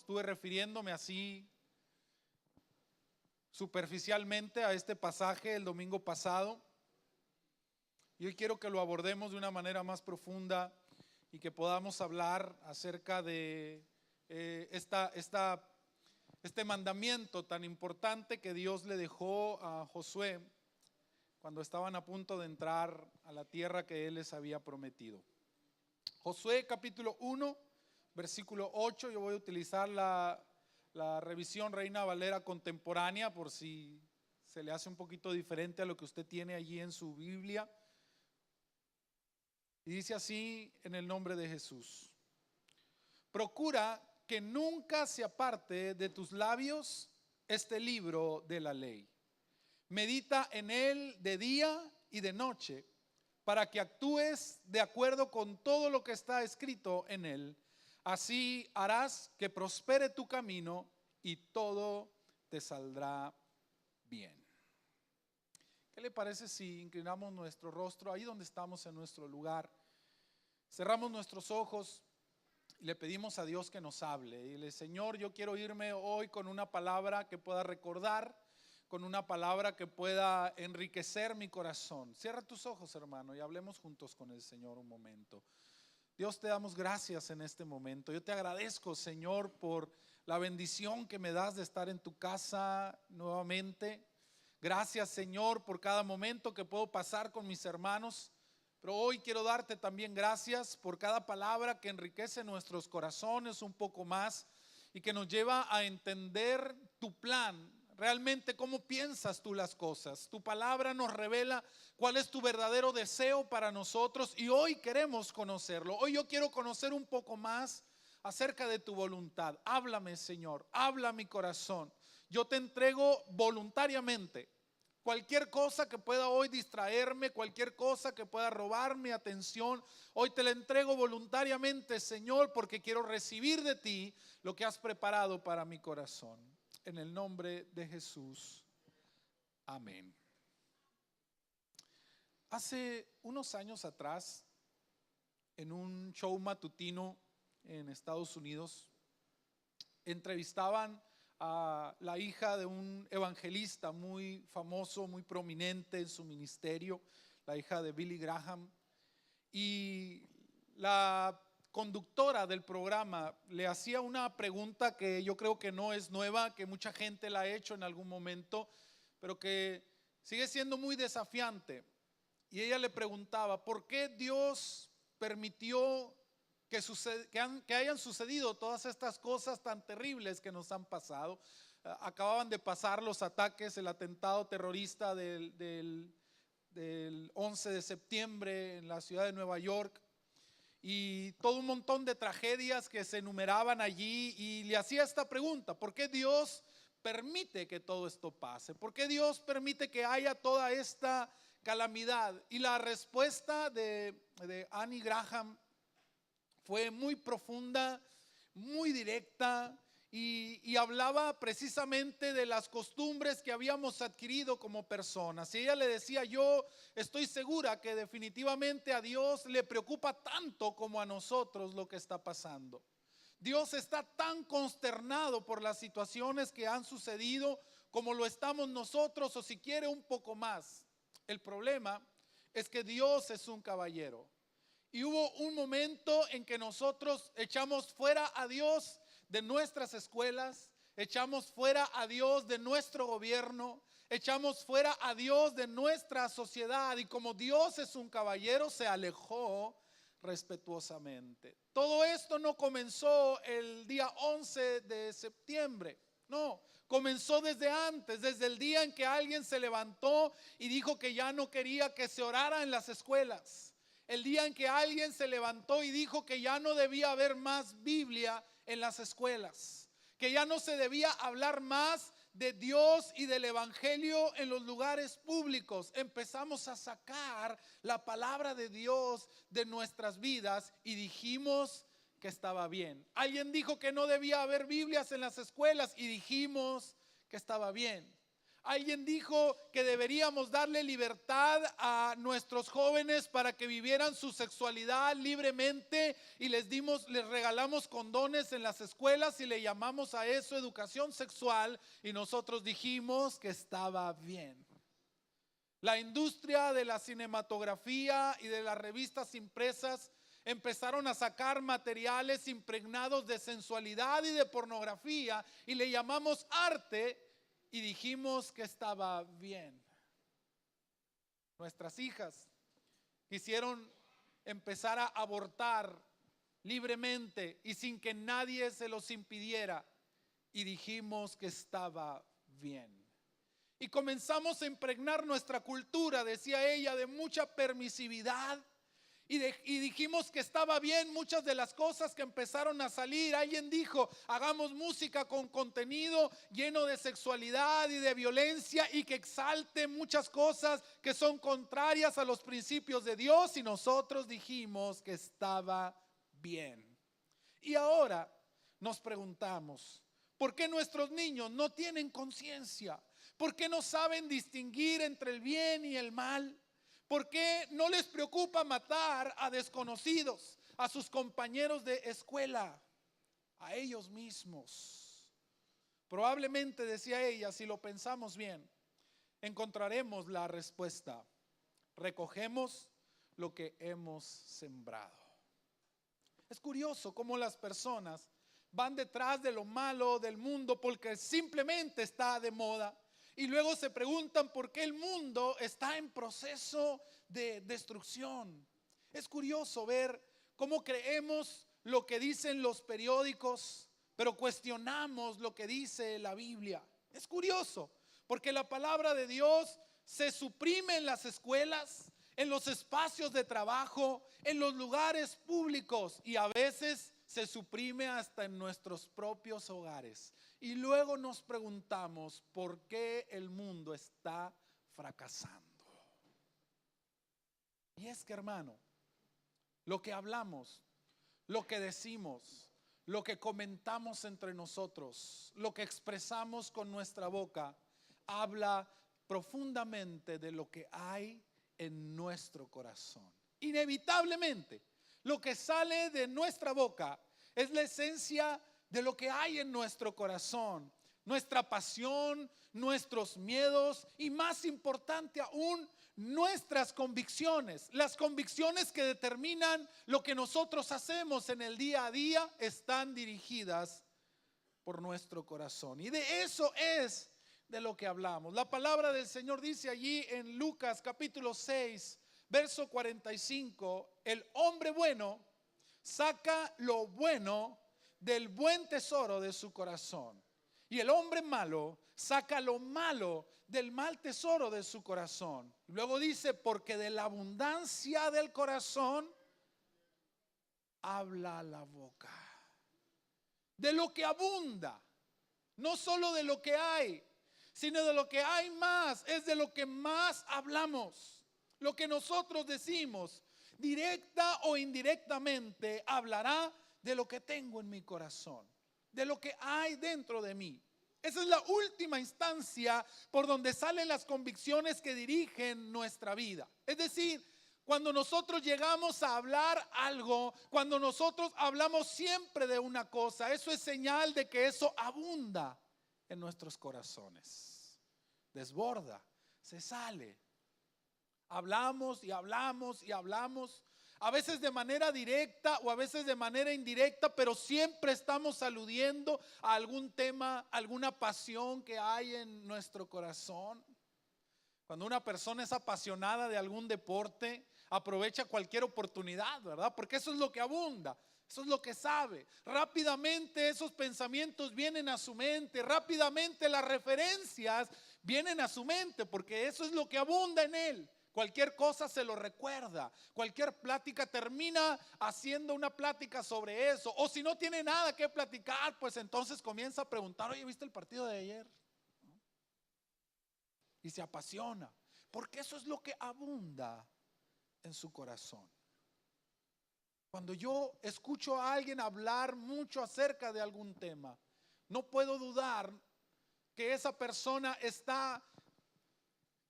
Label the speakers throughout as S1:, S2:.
S1: estuve refiriéndome así superficialmente a este pasaje el domingo pasado. Y hoy quiero que lo abordemos de una manera más profunda y que podamos hablar acerca de este mandamiento tan importante que Dios le dejó a Josué cuando estaban a punto de entrar a la tierra que Él les había prometido. Josué capítulo 1, versículo 8, yo voy a utilizar la revisión Reina Valera contemporánea por si se le hace un poquito diferente a lo que usted tiene allí en su Biblia. Y dice así en el nombre de Jesús: procura que nunca se aparte de tus labios este libro de la ley. Medita en él de día y de noche, para que actúes de acuerdo con todo lo que está escrito en él. Así harás que prospere tu camino y todo te saldrá bien. ¿Qué le parece si inclinamos nuestro rostro ahí donde estamos en nuestro lugar? Cerramos nuestros ojos y le pedimos a Dios que nos hable. Y le, Señor, yo quiero irme hoy con una palabra que pueda recordar, con una palabra que pueda enriquecer mi corazón. Cierra tus ojos, hermano, y hablemos juntos con el Señor un momento. Dios, te damos gracias en este momento. Yo te agradezco, Señor, por la bendición que me das de estar en tu casa nuevamente. Gracias, Señor, por cada momento que puedo pasar con mis hermanos. Pero hoy quiero darte también gracias por cada palabra que enriquece nuestros corazones un poco más y que nos lleva a entender tu plan. Realmente, ¿cómo piensas tú las cosas? Tu palabra nos revela cuál es tu verdadero deseo para nosotros y hoy queremos conocerlo. Hoy yo quiero conocer un poco más acerca de tu voluntad. Háblame, Señor, habla mi corazón. Yo te entrego voluntariamente cualquier cosa que pueda hoy distraerme, cualquier cosa que pueda robar mi atención. Hoy te la entrego voluntariamente, Señor, porque quiero recibir de ti lo que has preparado para mi corazón. En el nombre de Jesús, amén. Hace unos años atrás, en un show matutino en Estados Unidos, entrevistaban a la hija de un evangelista muy famoso, muy prominente en su ministerio, la hija de Billy Graham. Y la conductora del programa le hacía una pregunta que yo creo que no es nueva, que mucha gente la ha hecho en algún momento, pero que sigue siendo muy desafiante. Y ella le preguntaba, ¿por qué Dios permitió que hayan sucedido todas estas cosas tan terribles que nos han pasado? Acababan de pasar los ataques, el atentado terrorista del 11 de septiembre en la ciudad de Nueva York y todo un montón de tragedias que se enumeraban allí, y le hacía esta pregunta: ¿por qué Dios permite que todo esto pase? ¿Por qué Dios permite que haya toda esta calamidad? Y la respuesta de Annie Graham fue muy profunda, muy directa, y hablaba precisamente de las costumbres que habíamos adquirido como personas. Y ella le decía: yo estoy segura que definitivamente a Dios le preocupa tanto como a nosotros lo que está pasando. Dios está tan consternado por las situaciones que han sucedido como lo estamos nosotros, o si quiere un poco más. El problema es que Dios es un caballero. Y hubo un momento en que nosotros echamos fuera a Dios de nuestras escuelas, echamos fuera a Dios de nuestro gobierno, echamos fuera a Dios de nuestra sociedad, y como Dios es un caballero, se alejó respetuosamente. Todo esto no comenzó el día 11 de septiembre, no, comenzó desde antes, desde el día en que alguien se levantó y dijo que ya no quería que se orara en las escuelas. El día en que alguien se levantó y dijo que ya no debía haber más Biblia en las escuelas, que ya no se debía hablar más de Dios y del evangelio en los lugares públicos. Empezamos a sacar la palabra de Dios de nuestras vidas y dijimos que estaba bien. Alguien dijo que no debía haber Biblias en las escuelas y dijimos que estaba bien. Alguien dijo que deberíamos darle libertad a nuestros jóvenes para que vivieran su sexualidad libremente, y les regalamos condones en las escuelas y le llamamos a eso educación sexual, y nosotros dijimos que estaba bien. La industria de la cinematografía y de las revistas impresas empezaron a sacar materiales impregnados de sensualidad y de pornografía, y le llamamos arte, y dijimos que estaba bien. Nuestras hijas quisieron empezar a abortar libremente y sin que nadie se los impidiera, y dijimos que estaba bien. Y comenzamos a impregnar nuestra cultura, decía ella, de mucha permisividad. Y dijimos que estaba bien muchas de las cosas que empezaron a salir. Alguien dijo, hagamos música con contenido lleno de sexualidad y de violencia, y que exalte muchas cosas que son contrarias a los principios de Dios. Y nosotros dijimos que estaba bien. Y ahora nos preguntamos, ¿por qué nuestros niños no tienen conciencia? ¿Por qué no saben distinguir entre el bien y el mal? ¿Por qué no les preocupa matar a desconocidos, a sus compañeros de escuela, a ellos mismos? Probablemente, decía ella, si lo pensamos bien, encontraremos la respuesta. Recogemos lo que hemos sembrado. Es curioso cómo las personas van detrás de lo malo del mundo porque simplemente está de moda. Y luego se preguntan por qué el mundo está en proceso de destrucción. Es curioso ver cómo creemos lo que dicen los periódicos, pero cuestionamos lo que dice la Biblia. Es curioso, porque la palabra de Dios se suprime en las escuelas, en los espacios de trabajo, en los lugares públicos, y a veces se suprime hasta en nuestros propios hogares. Y luego nos preguntamos por qué el mundo está fracasando. Y es que, hermano, lo que hablamos, lo que decimos, lo que comentamos entre nosotros, lo que expresamos con nuestra boca, habla profundamente de lo que hay en nuestro corazón. Inevitablemente, lo que sale de nuestra boca es la esencia de lo que hay en nuestro corazón, nuestra pasión, nuestros miedos y, más importante aún, nuestras convicciones. Las convicciones que determinan lo que nosotros hacemos en el día a día están dirigidas por nuestro corazón. Y de eso es de lo que hablamos. La palabra del Señor dice allí en Lucas capítulo 6, verso 45, el hombre bueno saca lo bueno del buen tesoro de su corazón, y el hombre malo saca lo malo del mal tesoro de su corazón. Luego dice, porque de la abundancia del corazón habla la boca. De lo que abunda, no solo de lo que hay, sino de lo que hay más, es de lo que más hablamos. Lo que nosotros decimos, directa o indirectamente, hablará de lo que tengo en mi corazón, de lo que hay dentro de mí. Esa es la última instancia por donde salen las convicciones que dirigen nuestra vida. Es decir, cuando nosotros llegamos a hablar algo, cuando nosotros hablamos siempre de una cosa, eso es señal de que eso abunda en nuestros corazones. Desborda, se sale. Hablamos y hablamos y hablamos, a veces de manera directa o a veces de manera indirecta, pero siempre estamos aludiendo a algún tema, alguna pasión que hay en nuestro corazón. Cuando una persona es apasionada de algún deporte, aprovecha cualquier oportunidad, ¿verdad? Porque eso es lo que abunda, eso es lo que sabe. Rápidamente esos pensamientos vienen a su mente, rápidamente las referencias vienen a su mente, porque eso es lo que abunda en él. Cualquier cosa se lo recuerda, cualquier plática termina haciendo una plática sobre eso. O si no tiene nada que platicar, pues entonces comienza a preguntar, oye, ¿viste el partido de ayer? Y se apasiona, porque eso es lo que abunda en su corazón. Cuando yo escucho a alguien hablar mucho acerca de algún tema, no puedo dudar que esa persona está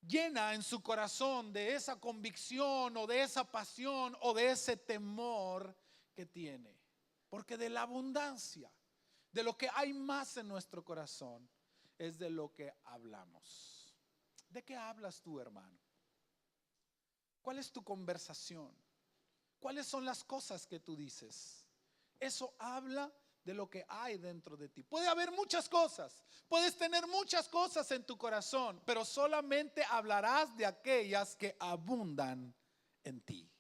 S1: llena en su corazón de esa convicción o de esa pasión o de ese temor que tiene. Porque de la abundancia, de lo que hay más en nuestro corazón, es de lo que hablamos. ¿De qué hablas tú, hermano? ¿Cuál es tu conversación? ¿Cuáles son las cosas que tú dices? Eso habla de lo que hay dentro de ti. Puede haber muchas cosas, puedes tener muchas cosas en tu corazón, pero solamente hablarás de aquellas que abundan en ti.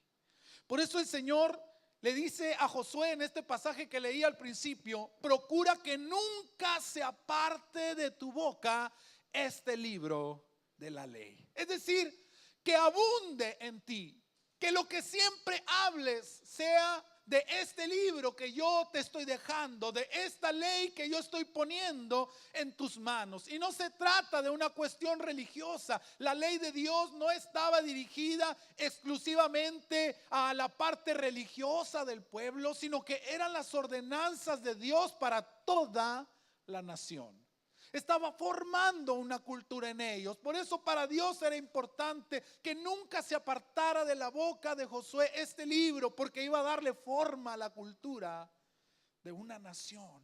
S1: Por eso el Señor le dice a Josué en este pasaje que leí al principio: procura que nunca se aparte de tu boca este libro de la ley. Es decir, que abunde en ti, que lo que siempre hables sea de este libro que yo te estoy dejando, de esta ley que yo estoy poniendo en tus manos. Y no se trata de una cuestión religiosa. La ley de Dios no estaba dirigida exclusivamente a la parte religiosa del pueblo, sino que eran las ordenanzas de Dios para toda la nación. Estaba formando una cultura en ellos. Por eso para Dios era importante que nunca se apartara de la boca de Josué este libro, porque iba a darle forma a la cultura de una nación.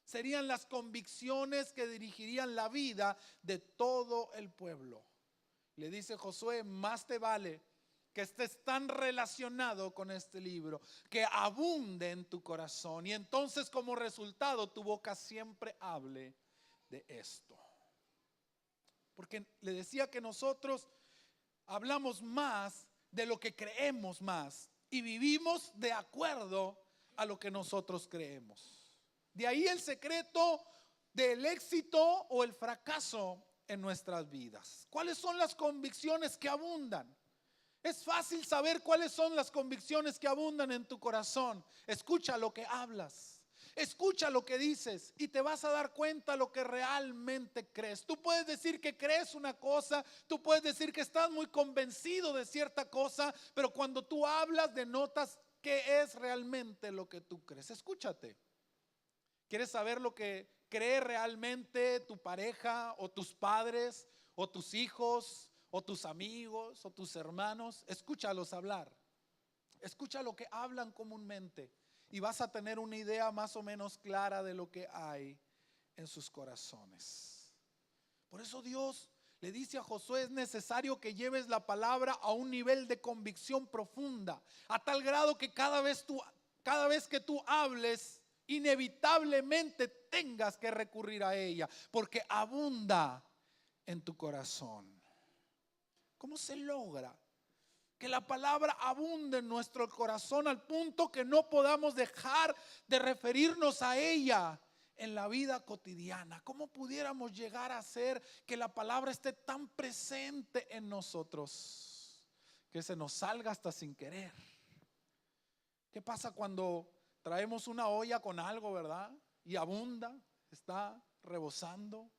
S1: Serían las convicciones que dirigirían la vida de todo el pueblo. Le dice Josué: más te vale que estés tan relacionado con este libro, que abunde en tu corazón, y entonces como resultado tu boca siempre hable de esto. Porque le decía que nosotros hablamos más de lo que creemos más y vivimos de acuerdo a lo que nosotros creemos. De ahí el secreto del éxito o el fracaso en nuestras vidas. ¿Cuáles son las convicciones que abundan? Es fácil saber cuáles son las convicciones que abundan en tu corazón. Escucha lo que hablas. Escucha lo que dices y te vas a dar cuenta lo que realmente crees. Tú puedes decir que crees una cosa, tú puedes decir que estás muy convencido de cierta cosa, pero cuando tú hablas denotas qué es realmente lo que tú crees. Escúchate. ¿Quieres saber lo que cree realmente tu pareja o tus padres o tus hijos o tus amigos o tus hermanos? Escúchalos hablar. Escucha lo que hablan comúnmente y vas a tener una idea más o menos clara de lo que hay en sus corazones. Por eso Dios le dice a Josué: es necesario que lleves la palabra a un nivel de convicción profunda, a tal grado que cada vez que tú hables, inevitablemente tengas que recurrir a ella, porque abunda en tu corazón. ¿Cómo se logra que la palabra abunde en nuestro corazón al punto que no podamos dejar de referirnos a ella en la vida cotidiana? ¿Cómo pudiéramos llegar a hacer que la palabra esté tan presente en nosotros que se nos salga hasta sin querer? ¿Qué pasa cuando traemos una olla con algo, verdad? Y abunda, está rebosando.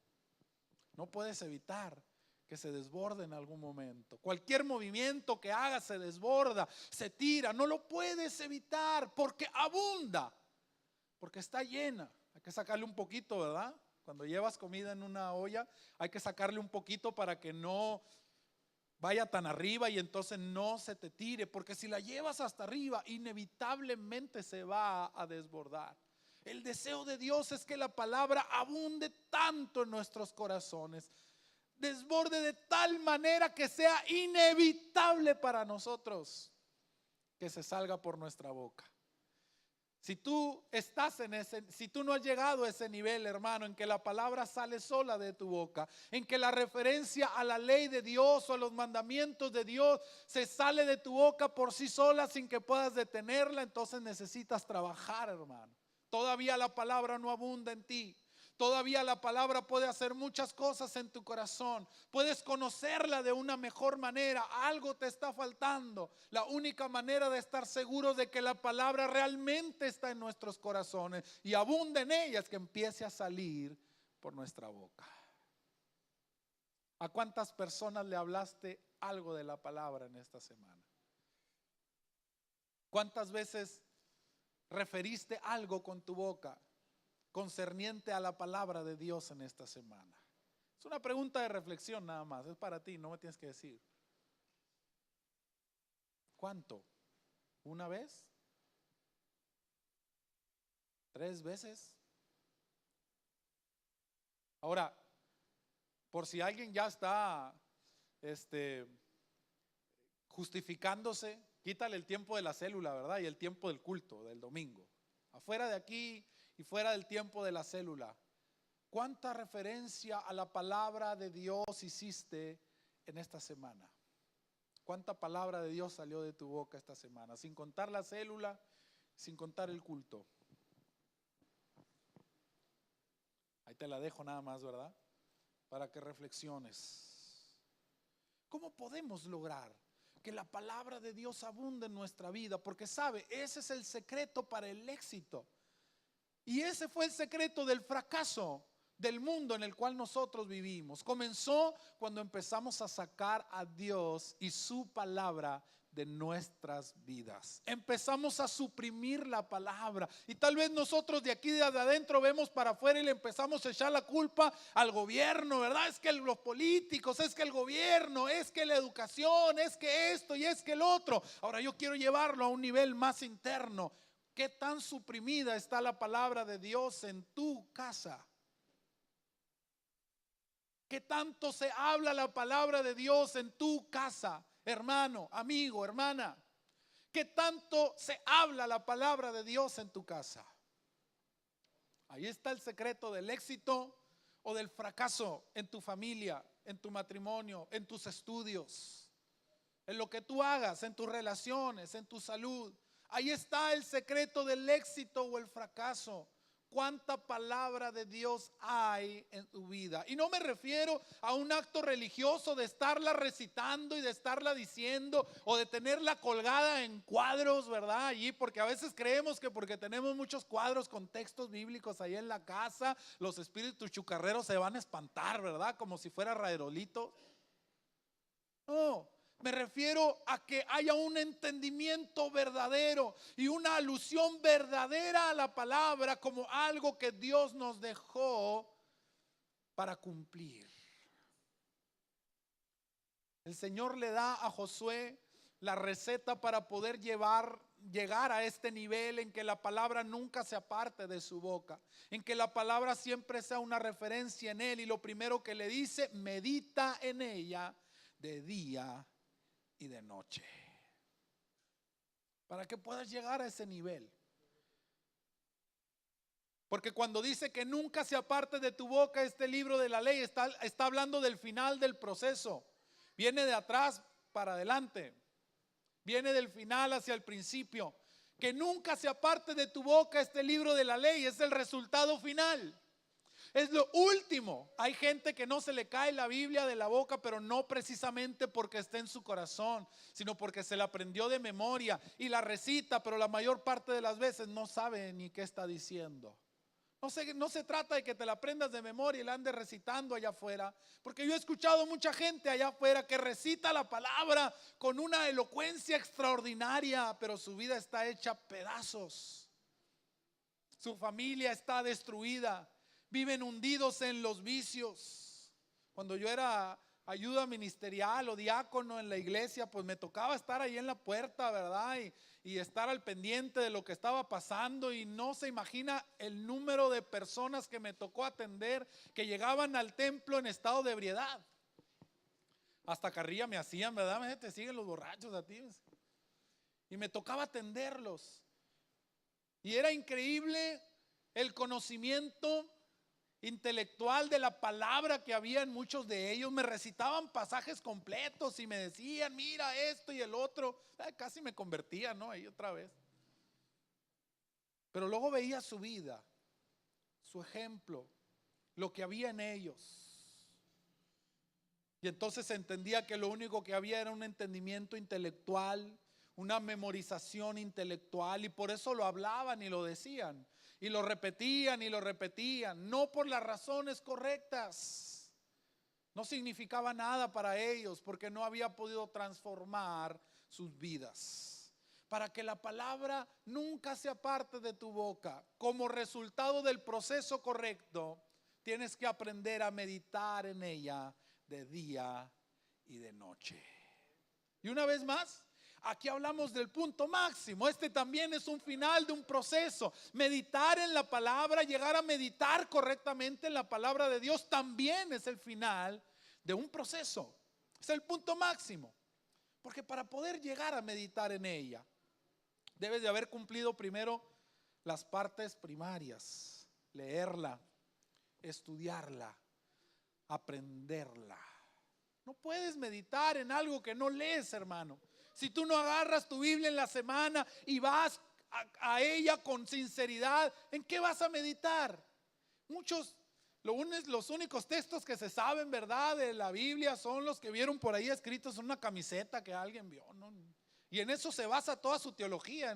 S1: No puedes evitar que se desborde en algún momento. Cualquier movimiento que haga se desborda, se tira. No lo puedes evitar porque abunda, porque está llena. Hay que sacarle un poquito, ¿verdad? Cuando llevas comida en una olla, hay que sacarle un poquito para que no vaya tan arriba y entonces no se te tire, porque si la llevas hasta arriba, inevitablemente se va a desbordar. El deseo de Dios es que la palabra abunde tanto en nuestros corazones, desborde de tal manera que sea inevitable para nosotros que se salga por nuestra boca. Si tú si tú no has llegado a ese nivel, hermano, en que la palabra sale sola de tu boca, en que la referencia a la ley de Dios o a los mandamientos de Dios se sale de tu boca por sí sola sin que puedas detenerla, entonces necesitas trabajar, hermano. Todavía la palabra no abunda en ti. Todavía la palabra puede hacer muchas cosas en tu corazón. Puedes conocerla de una mejor manera. Algo te está faltando. La única manera de estar seguros de que la palabra realmente está en nuestros corazones y abunda en ella es que empiece a salir por nuestra boca. ¿A cuántas personas le hablaste algo de la palabra en esta semana? ¿Cuántas veces referiste algo con tu boca concerniente a la palabra de Dios en esta semana? Es una pregunta de reflexión nada más, es para ti, no me tienes que decir. ¿Cuánto? ¿Una vez? ¿3 veces? Ahora, por si alguien ya está justificándose, quítale el tiempo de la célula, ¿verdad? Y el tiempo del culto, del domingo. Afuera de aquí y fuera del tiempo de la célula. ¿Cuánta referencia a la palabra de Dios hiciste en esta semana? ¿Cuánta palabra de Dios salió de tu boca esta semana? Sin contar la célula, sin contar el culto. Ahí te la dejo nada más, ¿verdad? Para que reflexiones. ¿Cómo podemos lograr que la palabra de Dios abunde en nuestra vida? Porque sabe, ese es el secreto para el éxito. Y ese fue el secreto del fracaso del mundo en el cual nosotros vivimos. Comenzó cuando empezamos a sacar a Dios y su palabra de nuestras vidas. Empezamos a suprimir la palabra. Y tal vez nosotros de aquí de adentro vemos para afuera y le empezamos a echar la culpa al gobierno, ¿verdad? Es que los políticos, es que el gobierno, es que la educación, es que esto y es que el otro. Ahora yo quiero llevarlo a un nivel más interno. ¿Qué tan suprimida está la palabra de Dios en tu casa? ¿Qué tanto se habla la palabra de Dios en tu casa, hermano, amigo, hermana? ¿Qué tanto se habla la palabra de Dios en tu casa? Ahí está el secreto del éxito o del fracaso en tu familia, en tu matrimonio, en tus estudios, en lo que tú hagas, en tus relaciones, en tu salud. Ahí está el secreto del éxito o el fracaso. ¿Cuánta palabra de Dios hay en tu vida? Y no me refiero a un acto religioso de estarla recitando y de estarla diciendo o de tenerla colgada en cuadros, ¿verdad? Allí, porque a veces creemos que porque tenemos muchos cuadros con textos bíblicos ahí en la casa, los espíritus chucarreros se van a espantar, ¿verdad? Como si fuera raerolito. No. Me refiero a que haya un entendimiento verdadero y una alusión verdadera a la palabra como algo que Dios nos dejó para cumplir. El Señor le da a Josué la receta para poder llegar a este nivel en que la palabra nunca se aparte de su boca, en que la palabra siempre sea una referencia en él. Y lo primero que le dice: medita en ella de día y de noche, para que puedas llegar a ese nivel. Porque cuando dice que nunca se aparte de tu boca este libro de la ley, está hablando del final del proceso. Viene de atrás para adelante, viene del final hacia el principio. Que nunca se aparte de tu boca este libro de la ley es el resultado final. Es lo último. Hay gente que no se le cae la Biblia de la boca, pero no precisamente porque esté en su corazón, sino porque se la aprendió de memoria y la recita, pero la mayor parte de las veces no sabe ni qué está diciendo. No se trata de que te la aprendas de memoria y la andes recitando allá afuera, porque yo he escuchado mucha gente allá afuera que recita la palabra con una elocuencia extraordinaria, pero su vida está hecha pedazos. Su familia está destruida. Viven hundidos en los vicios. Cuando yo era ayuda ministerial o diácono en la iglesia, pues me tocaba estar ahí en la puerta, ¿verdad? Y estar al pendiente de lo que estaba pasando. Y no se imagina el número de personas que me tocó atender que llegaban al templo en estado de ebriedad. Hasta carrilla me hacían, ¿verdad? Te siguen los borrachos a ti. Y me tocaba atenderlos. Y era increíble el conocimiento intelectual de la palabra que había en muchos de ellos. Me recitaban pasajes completos y me decían: mira esto y el otro. Casi me convertía, ¿no? Ahí otra vez. Pero luego veía su vida, su ejemplo, lo que había en ellos. Y entonces entendía que lo único que había era un entendimiento intelectual, una memorización intelectual, y por eso lo hablaban y lo decían. Y lo repetían y lo repetían, no por las razones correctas. No significaba nada para ellos porque no había podido transformar sus vidas. Para que la palabra nunca se aparte de tu boca, como resultado del proceso correcto, tienes que aprender a meditar en ella de día y de noche. Y una vez más, aquí hablamos del punto máximo. Este también es un final de un proceso. Meditar en la palabra, llegar a meditar correctamente en la palabra de Dios, también es el final de un proceso. Es el punto máximo. Porque para poder llegar a meditar en ella, debes de haber cumplido primero las partes primarias: leerla, estudiarla, aprenderla. No puedes meditar en algo que no lees, hermano. Si tú no agarras tu Biblia en la semana y vas a ella con sinceridad, ¿en qué vas a meditar? Muchos, los únicos textos que se saben, ¿verdad?, de la Biblia son los que vieron por ahí escritos en una camiseta que alguien vio, ¿no? Y en eso se basa toda su teología,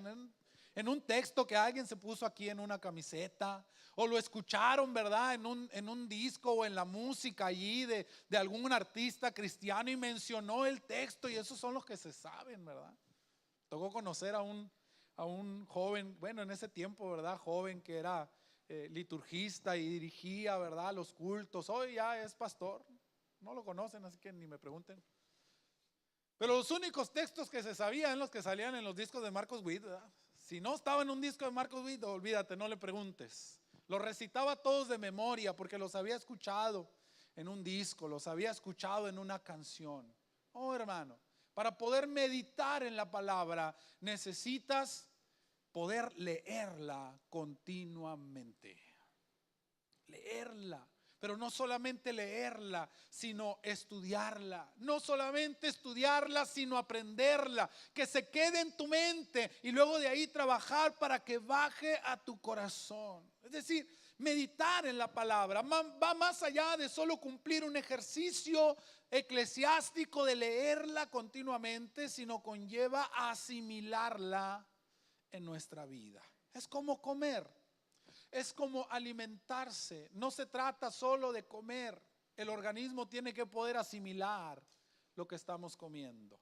S1: en un texto que alguien se puso aquí en una camiseta, o lo escucharon, ¿verdad?, en un disco o en la música allí de algún artista cristiano y mencionó el texto, y esos son los que se saben, ¿verdad? Tocó conocer a un joven, bueno, en ese tiempo, ¿verdad?, joven que era liturgista y dirigía, ¿verdad?, los cultos. Hoy ya es pastor, no lo conocen, así que ni me pregunten. Pero los únicos textos que se sabían, los que salían en los discos de Marcos Witt, ¿verdad? Si no estaba en un disco de Marcos Witt, olvídate, no le preguntes. Los recitaba todos de memoria porque los había escuchado en un disco, los había escuchado en una canción. Oh, hermano, para poder meditar en la palabra necesitas poder leerla continuamente. Leerla. Pero no solamente leerla, sino estudiarla. No solamente estudiarla, sino aprenderla. Que se quede en tu mente y luego de ahí trabajar para que baje a tu corazón. Es decir, meditar en la palabra va más allá de solo cumplir un ejercicio eclesiástico de leerla continuamente, sino conlleva asimilarla en nuestra vida. Es como comer. Es como alimentarse. No se trata solo de comer. El organismo tiene que poder asimilar lo que estamos comiendo.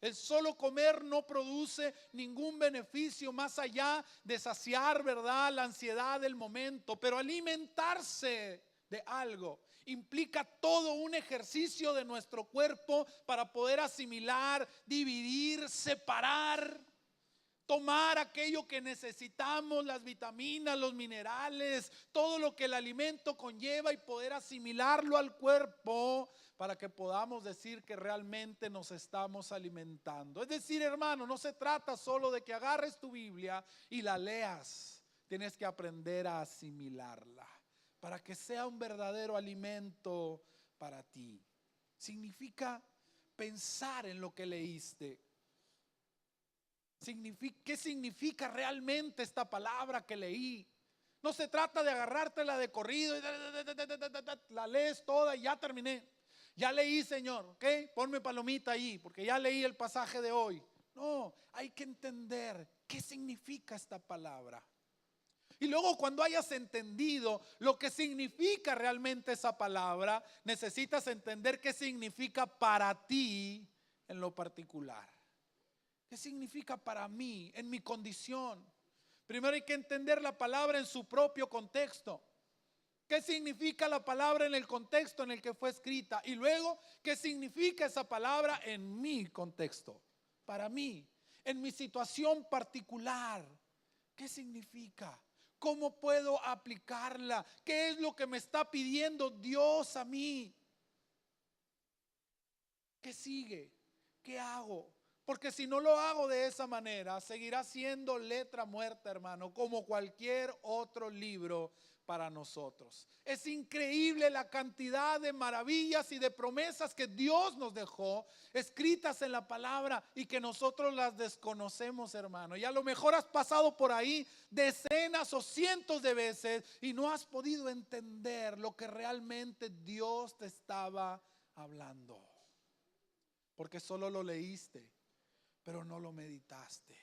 S1: El solo comer no produce ningún beneficio más allá de saciar, ¿verdad?, la ansiedad del momento. Pero alimentarse de algo implica todo un ejercicio de nuestro cuerpo para poder asimilar, dividir, separar, tomar aquello que necesitamos, las vitaminas, los minerales, todo lo que el alimento conlleva, y poder asimilarlo al cuerpo para que podamos decir que realmente nos estamos alimentando. Es decir, hermano, no se trata solo de que agarres tu Biblia y la leas. Tienes que aprender a asimilarla para que sea un verdadero alimento para ti. Significa pensar en lo que leíste. ¿Qué significa realmente esta palabra que leí? No se trata de agarrártela de corrido y la lees toda y ya terminé. Ya leí, Señor, ¿ok? Ponme palomita ahí porque ya leí el pasaje de hoy. No, hay que entender qué significa esta palabra. Y luego, cuando hayas entendido lo que significa realmente esa palabra, necesitas entender qué significa para ti en lo particular. ¿Qué significa para mí, en mi condición? Primero hay que entender la palabra en su propio contexto. ¿Qué significa la palabra en el contexto en el que fue escrita? Y luego, ¿qué significa esa palabra en mi contexto? Para mí, en mi situación particular. ¿Qué significa? ¿Cómo puedo aplicarla? ¿Qué es lo que me está pidiendo Dios a mí? ¿Qué sigue? ¿Qué hago? Porque si no lo hago de esa manera, seguirá siendo letra muerta, hermano, como cualquier otro libro para nosotros. Es increíble la cantidad de maravillas y de promesas que Dios nos dejó escritas en la palabra y que nosotros las desconocemos, hermano. Y a lo mejor has pasado por ahí decenas o cientos de veces y no has podido entender lo que realmente Dios te estaba hablando. Porque solo lo leíste, pero no lo meditaste,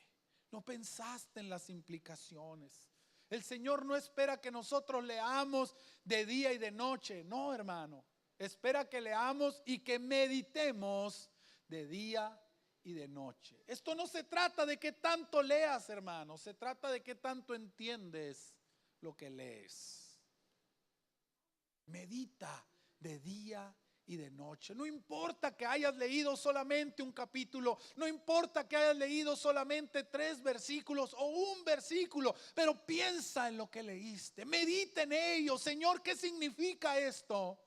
S1: no pensaste en las implicaciones. El Señor no espera que nosotros leamos de día y de noche, no, hermano. Espera que leamos y que meditemos de día y de noche. Esto no se trata de qué tanto leas, hermano, se trata de qué tanto entiendes lo que lees. medita de día y de noche. No importa que hayas leído solamente un capítulo, no importa que hayas leído solamente 3 versículos o un versículo, pero piensa en lo que leíste, medita en ello. Señor, ¿qué significa esto?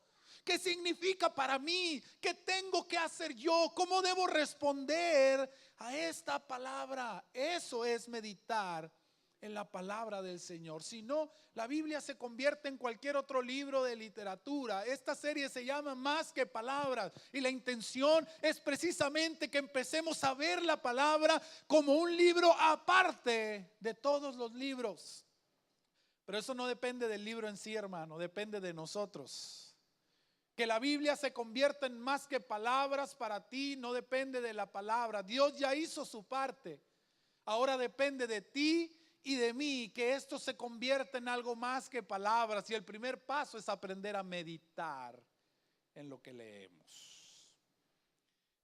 S1: ¿Qué significa para mí? ¿Qué tengo que hacer yo? ¿Cómo debo responder a esta palabra? Eso es meditar en la palabra del Señor. Si no, la Biblia se convierte en cualquier otro libro de literatura. Esta serie se llama Más que Palabras, y la intención es precisamente que empecemos a ver la palabra como un libro aparte de todos los libros. Pero eso no depende del libro en sí, hermano, depende de nosotros. Que la Biblia se convierta en más que palabras para ti no depende de la palabra. Dios ya hizo su parte. Ahora depende de ti y de mí que esto se convierta en algo más que palabras. Y el primer paso es aprender a meditar en lo que leemos.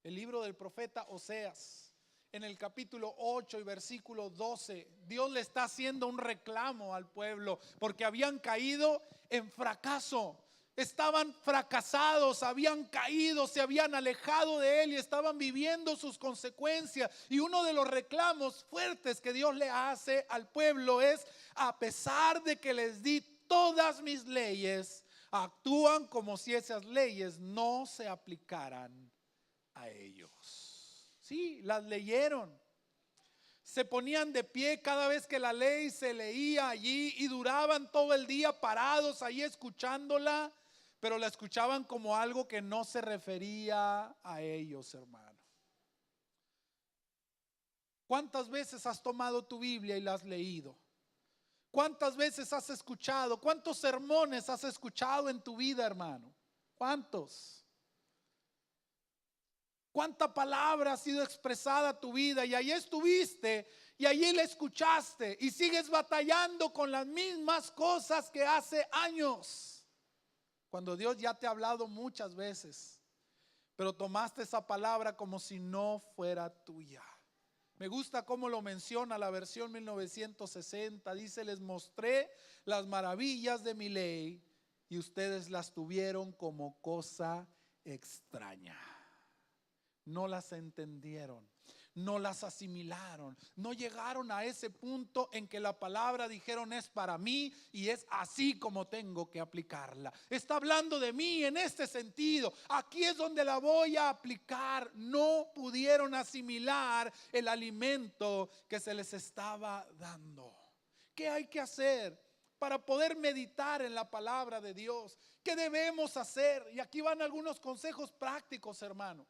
S1: El libro del profeta Oseas, en el capítulo 8 y versículo 12, Dios le está haciendo un reclamo al pueblo porque habían caído en fracaso. Estaban fracasados, habían caído, se habían alejado de Él y estaban viviendo sus consecuencias. Y uno de los reclamos fuertes que Dios le hace al pueblo es: a pesar de que les di todas mis leyes, actúan como si esas leyes no se aplicaran a ellos. Sí, las leyeron. Se ponían de pie cada vez que la ley se leía allí y duraban todo el día parados ahí escuchándola, pero la escuchaban como algo que no se refería a ellos, hermano. ¿Cuántas veces has tomado tu Biblia y la has leído? ¿Cuántas veces has escuchado? ¿Cuántos sermones has escuchado en tu vida, hermano? ¿Cuántos? ¿Cuánta palabra ha sido expresada a tu vida? Y ahí estuviste y allí la escuchaste y sigues batallando con las mismas cosas que hace años, cuando Dios ya te ha hablado muchas veces, pero tomaste esa palabra como si no fuera tuya. Me gusta cómo lo menciona la versión 1960. Dice: les mostré las maravillas de mi ley y ustedes las tuvieron como cosa extraña. No las entendieron, no las asimilaron, no llegaron a ese punto en que la palabra dijeron: es para mí y es así como tengo que aplicarla. Está hablando de mí en este sentido, aquí es donde la voy a aplicar. No pudieron asimilar el alimento que se les estaba dando. ¿Qué hay que hacer para poder meditar en la palabra de Dios? ¿Qué debemos hacer? Y aquí van algunos consejos prácticos, hermano,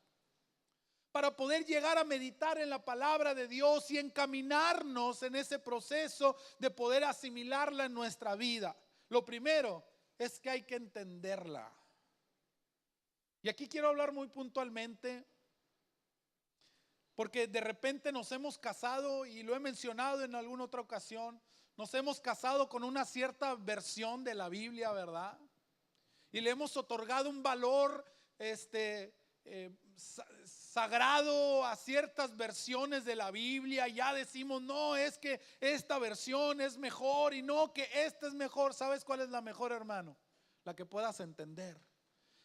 S1: para poder llegar a meditar en la palabra de Dios y encaminarnos en ese proceso de poder asimilarla en nuestra vida. Lo primero es que hay que entenderla. Y aquí quiero hablar muy puntualmente, porque de repente nos hemos casado, y lo he mencionado en alguna otra ocasión, nos hemos casado con una cierta versión de la Biblia, ¿verdad? Y le hemos otorgado un valor sagrado a ciertas versiones de la Biblia. Ya decimos: no, es que esta versión es mejor, y no, que esta es mejor. ¿Sabes cuál es la mejor, hermano? La que puedas entender,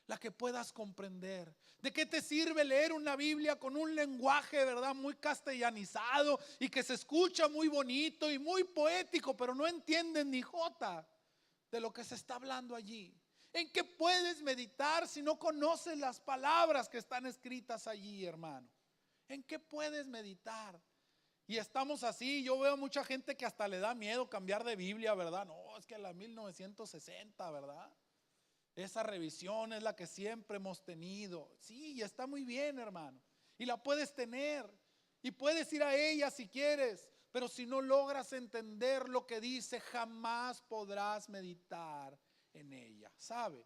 S1: la que puedas comprender. ¿De qué te sirve leer una Biblia con un lenguaje, verdad, muy castellanizado y que se escucha muy bonito y muy poético, pero no entienden ni jota de lo que se está hablando allí? ¿En qué puedes meditar si no conoces las palabras que están escritas allí, hermano? ¿En qué puedes meditar? Y estamos así. Yo veo mucha gente que hasta le da miedo cambiar de Biblia, ¿verdad? No, es que la 1960, ¿verdad? Esa revisión es la que siempre hemos tenido. Sí, y está muy bien, hermano, y la puedes tener y puedes ir a ella si quieres, pero si no logras entender lo que dice, jamás podrás meditar en ella. ¿Sabe?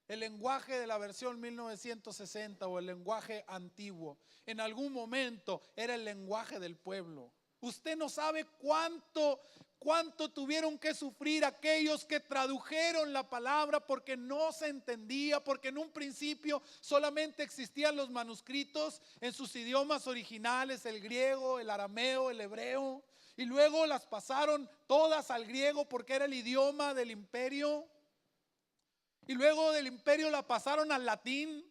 S1: El lenguaje de la versión 1960 o el lenguaje antiguo en algún momento era el lenguaje del pueblo. Usted no sabe cuánto tuvieron que sufrir aquellos que tradujeron la palabra porque no se entendía, porque en un principio solamente existían los manuscritos en sus idiomas originales: el griego, el arameo, el hebreo, y luego las pasaron todas al griego porque era el idioma del imperio. y luego del imperio la pasaron al latín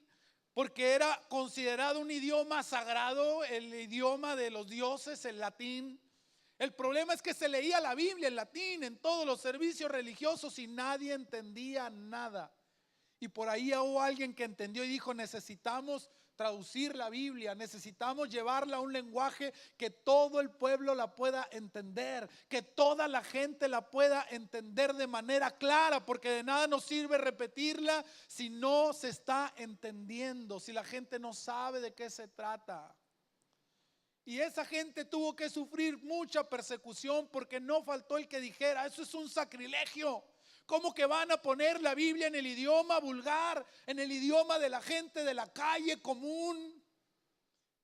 S1: porque era considerado un idioma sagrado, el idioma de los dioses, el latín. El problema es que se leía la Biblia en latín en todos los servicios religiosos y nadie entendía nada. Y por ahí hubo alguien que entendió y dijo: necesitamos traducir la Biblia, necesitamos llevarla a un lenguaje que todo el pueblo la pueda entender, que toda la gente la pueda entender de manera clara, porque de nada nos sirve repetirla si no se está entendiendo, si la gente no sabe de qué se trata. Y esa gente tuvo que sufrir mucha persecución porque no faltó el que dijera: eso es un sacrilegio. ¿Cómo que van a poner la Biblia en el idioma vulgar, en el idioma de la gente de la calle común?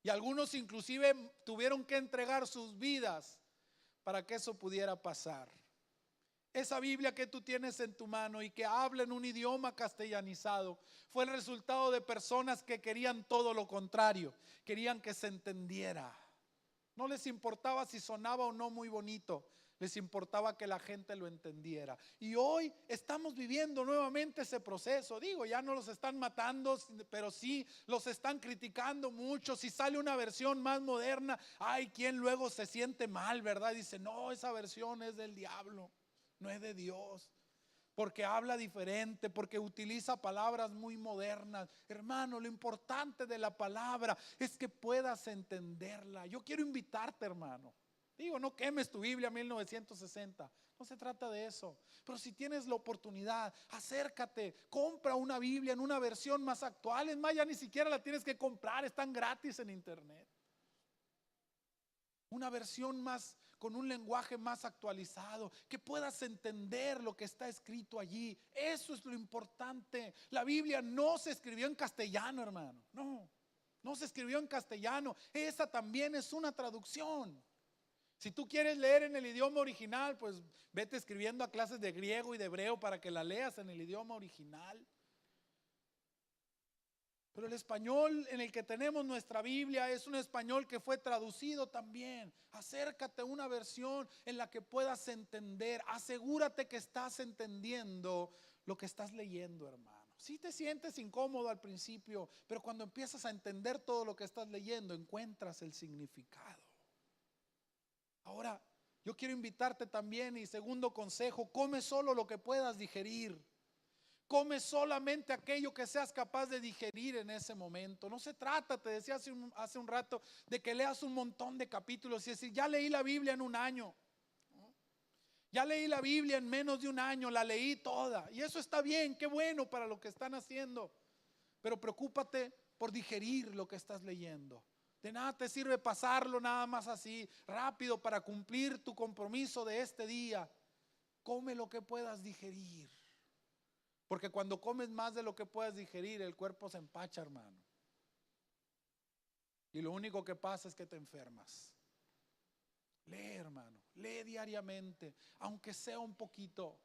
S1: Y algunos inclusive tuvieron que entregar sus vidas para que eso pudiera pasar. Esa Biblia que tú tienes en tu mano y que habla en un idioma castellanizado fue el resultado de personas que querían todo lo contrario, querían que se entendiera. No les importaba si sonaba o no muy bonito, les importaba que la gente lo entendiera. Y hoy estamos viviendo nuevamente ese proceso. Digo, ya no los están matando, pero sí los están criticando mucho. Si sale una versión más moderna, hay quien luego se siente mal, ¿verdad? Dice: no, esa versión es del diablo, no es de Dios, porque habla diferente, porque utiliza palabras muy modernas. Hermano, lo importante de la palabra es que puedas entenderla. Yo quiero invitarte, hermano. Digo, no quemes tu Biblia 1960, no se trata de eso. Pero si tienes la oportunidad, acércate, compra una Biblia en una versión más actual. Es más, ya ni siquiera la tienes que comprar, están gratis en internet. Una versión más, con un lenguaje más actualizado, que puedas entender lo que está escrito allí. Eso es lo importante. La Biblia no se escribió en castellano, hermano. No se escribió en castellano. Esa también es una traducción. Si tú quieres leer en el idioma original, pues vete escribiendo a clases de griego y de hebreo para que la leas en el idioma original. Pero el español en el que tenemos nuestra Biblia es un español que fue traducido también. Acércate a una versión en la que puedas entender. Asegúrate que estás entendiendo lo que estás leyendo, hermano. Si te sientes incómodo al principio, pero cuando empiezas a entender todo lo que estás leyendo, encuentras el significado. Ahora, yo quiero invitarte también, y segundo consejo: come solo lo que puedas digerir. Come solamente aquello que seas capaz de digerir en ese momento. No se trata, te decía hace un rato, de que leas un montón de capítulos y decir: ya leí la Biblia en un año, ya leí la Biblia en menos de un año, la leí toda. Y eso está bien, qué bueno para lo que están haciendo. Pero preocúpate por digerir lo que estás leyendo. De nada te sirve pasarlo nada más así, rápido, para cumplir tu compromiso de este día. Come lo que puedas digerir. Porque cuando comes más de lo que puedas digerir, el cuerpo se empacha, hermano. Y lo único que pasa es que te enfermas. Lee, hermano, lee diariamente, aunque sea un poquito.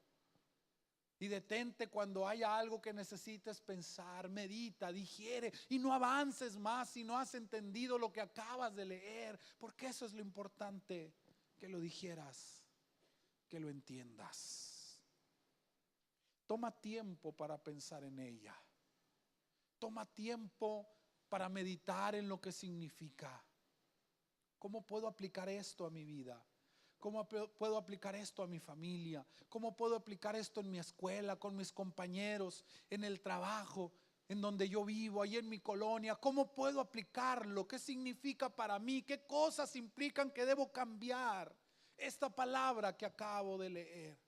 S1: Y detente cuando haya algo que necesites pensar, medita, digiere y no avances más si no has entendido lo que acabas de leer, porque eso es lo importante, que lo digieras, que lo entiendas. Toma tiempo para pensar en ella. Toma tiempo para meditar en lo que significa. ¿Cómo puedo aplicar esto a mi vida? ¿Cómo puedo aplicar esto a mi familia? ¿Cómo puedo aplicar esto en mi escuela, con mis compañeros, en el trabajo, en donde yo vivo, ahí en mi colonia? ¿Cómo puedo aplicarlo? ¿Qué significa para mí? ¿Qué cosas implican que debo cambiar esta palabra que acabo de leer?